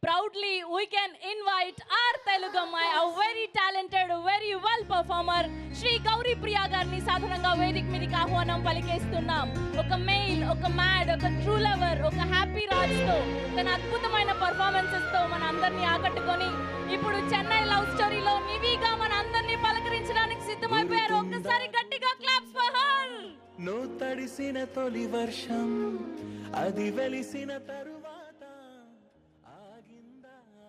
proudly we can invite our Telugu Ammai, a very talented, very well performer, Shri Gauri Priya గారిని సాధారణంగా వేదిక మీదకి ఆహ్వానం పలికేస్తున్నాం. ఒక మెయిల్, ఒక మ్యాడ్, ఒక ట్రూ లవర్, ఒక హ్యాపీ రాజ్తో తన అద్భుతమైన పర్ఫార్మెన్సెస్ తో మన అందరినీ ఆకట్టుకొని ఇప్పుడు చెన్నై లవ్ స్టోరీలో నివిగా మన అందరినీ పలకరించడానికి సిద్ధమైపోయారు. ఒక్కసారి గట్టిగా క్లాప్స్ ఫర్ హర్. నో తడిసిన తొలి వర్షం అది వెలిసిన తరువాత ఆగింద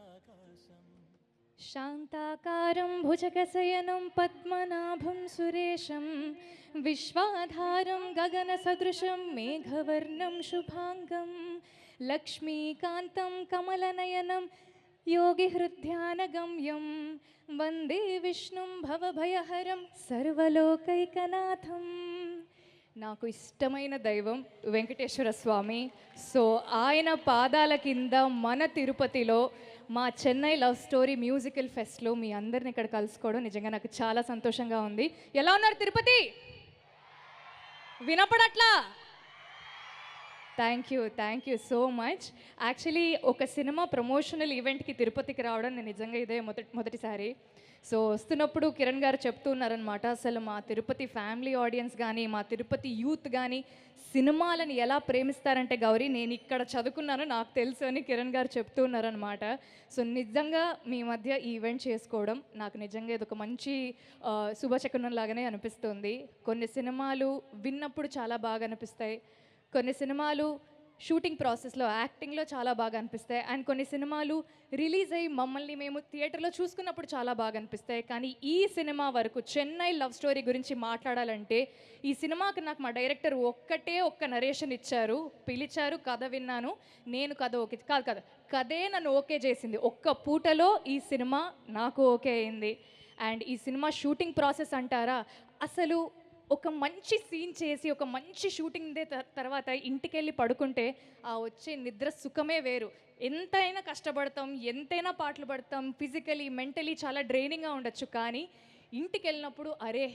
ఆకాశం. శాంతాకారం భుజగశయనం పద్మనాభం సురేశం విశ్వాధారం గగన సదృశం మేఘవర్ణం శుభాంగం లక్ష్మీకాంతం కమలనయనం యోగి హృద్యానగమ్యం వందే విష్ణుం భవభయహరం సర్వలోకైకనాథం. నాకు ఇష్టమైన దైవం వెంకటేశ్వర స్వామి. సో ఆయన పాదాల కింద మన తిరుపతిలో మా చెన్నై లవ్ స్టోరీ మ్యూజికల్ ఫెస్ట్లో మీ అందరిని ఇక్కడ కలుసుకోవడం నిజంగా నాకు చాలా సంతోషంగా ఉంది. ఎలా ఉన్నారు తిరుపతి? వినపడట్లా? Thank you so much. Actually ఒక సినిమా ప్రమోషనల్ ఈవెంట్కి తిరుపతికి రావడం నేను నిజంగా ఇదే మొదటిసారి. సో వస్తున్నప్పుడు కిరణ్ గారు చెప్తూ ఉన్నారనమాట, అసలు మా తిరుపతి ఫ్యామిలీ ఆడియన్స్ కానీ మా తిరుపతి యూత్ కానీ సినిమాలను ఎలా ప్రేమిస్తారంటే గౌరీ నేను ఇక్కడ చదువుకున్నాను నాకు తెలుసు అని కిరణ్ గారు చెప్తూ ఉన్నారనమాట. సో నిజంగా మీ మధ్య ఈ ఈవెంట్ చేసుకోవడం నాకు నిజంగా ఇది ఒక మంచి శుభశకునం లాగానే అనిపిస్తుంది. కొన్ని సినిమాలు విన్నప్పుడు చాలా బాగా అనిపిస్తాయి, కొన్ని సినిమాలు షూటింగ్ ప్రాసెస్లో యాక్టింగ్లో చాలా బాగా అనిపిస్తాయి, అండ్ కొన్ని సినిమాలు రిలీజ్ అయ్యి మమ్మల్ని మేము థియేటర్లో చూసుకున్నప్పుడు చాలా బాగా అనిపిస్తాయి. కానీ ఈ సినిమా వరకు చెన్నై లవ్ స్టోరీ గురించి మాట్లాడాలంటే ఈ సినిమాకి నాకు మా డైరెక్టర్ ఒక్క నరేషన్ ఇచ్చారు, పిలిచారు, కథ విన్నాను, నేను కథ ఓకే కథే నన్ను ఓకే చేసింది. ఒక్క పూటలో ఈ సినిమా నాకు ఓకే అయింది. అండ్ ఈ సినిమా షూటింగ్ ప్రాసెస్ అంటారా, అసలు ఒక మంచి సీన్ చేసి ఒక మంచి షూటింగ్ తర్వాత ఇంటికి వెళ్ళి పడుకుంటే ఆ వచ్చే నిద్ర సుఖమే వేరు. ఎంతైనా కష్టపడతాం, ఎంతైనా పాటలు పడతాం, ఫిజికలీ మెంటలీ చాలా డ్రైనింగ్గా ఉండొచ్చు, కానీ ఇంటికి వెళ్ళినప్పుడు అరే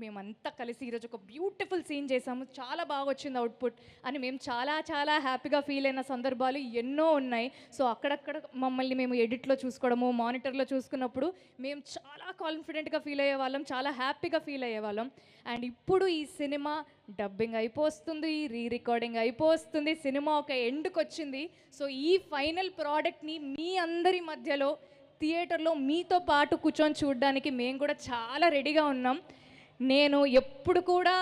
మేమంతా కలిసి ఈరోజు ఒక బ్యూటిఫుల్ సీన్ చేసాము, చాలా బాగా వచ్చింది అవుట్పుట్ అని మేము చాలా హ్యాపీగా ఫీల్ అయిన సందర్భాలు ఎన్నో ఉన్నాయి. సో అక్కడక్కడ మమ్మల్ని మేము ఎడిట్లో చూసుకోవడము, మానిటర్లో చూసుకున్నప్పుడు మేము చాలా కాన్ఫిడెంట్గా ఫీల్ అయ్యేవాళ్ళం, చాలా హ్యాపీగా ఫీల్ అయ్యేవాళ్ళం. అండ్ ఇప్పుడు ఈ సినిమా డబ్బింగ్ అయిపోతుంది, రికార్డింగ్ అయిపోతుంది, సినిమా ఒక ఎండ్కి వచ్చింది. సో ఈ ఫైనల్ ప్రోడక్ట్ని మీ అందరి మధ్యలో థియేటర్లో మీతో పాటు కూర్చొని చూడడానికి మేము కూడా చాలా రెడీగా ఉన్నాం. నేను ఎప్పుడు కూడా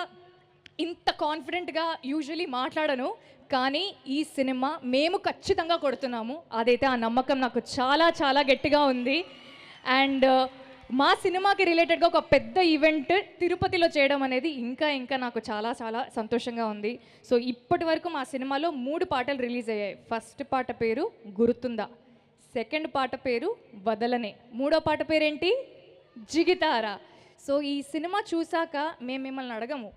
ఇంత కాన్ఫిడెంట్గా యూజువలీ మాట్లాడను, కానీ ఈ సినిమా మేము ఖచ్చితంగా కొడుతున్నాము, అదైతే ఆ నమ్మకం నాకు చాలా గట్టిగా ఉంది. అండ్ మా సినిమాకి రిలేటెడ్గా ఒక పెద్ద ఈవెంట్ తిరుపతిలో చేయడం అనేది ఇంకా నాకు చాలా సంతోషంగా ఉంది. సో ఇప్పటి వరకు మా సినిమాలో 3 పాటలు రిలీజ్ అయ్యాయి. ఫస్ట్ పాట పేరు గుర్తుందా, సెకండ్ పాట పేరు వదలనే, మూడో పాట పేరేంటి జిగితారా. సో ఈ సినిమా చూసాక మేము మిమ్మల్ని అడగము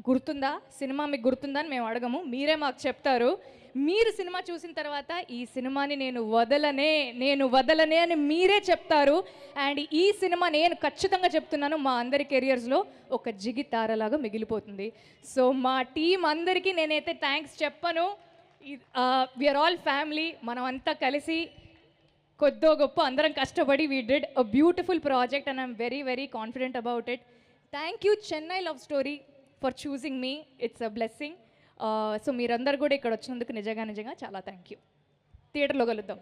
గుర్తుందా, సినిమా మీకు గుర్తుందా అని మేము అడగము, మీరే మాకు చెప్తారు. మీరు సినిమా చూసిన తర్వాత ఈ సినిమాని నేను వదలనే అని మీరే చెప్తారు. అండ్ ఈ సినిమా నేను ఖచ్చితంగా చెప్తున్నాను మా అందరి కెరియర్స్లో ఒక జిగితారలాగా మిగిలిపోతుంది. సో మా టీం అందరికీ నేనైతే థ్యాంక్స్ చెప్పను. వీఆర్ ఆల్ ఫ్యామిలీ, మనం అంతా కలిసి కొద్దో గొప్ప అందరం కష్టపడి we did a beautiful project and I'm very confident about it. Thank you Chennai love story for choosing me, it's a blessing. So మీరందరూ కూడా ఇక్కడ వచ్చినందుకు నిజంగా చాలా థ్యాంక్ యూ. థియేటర్లో కలుద్దాం.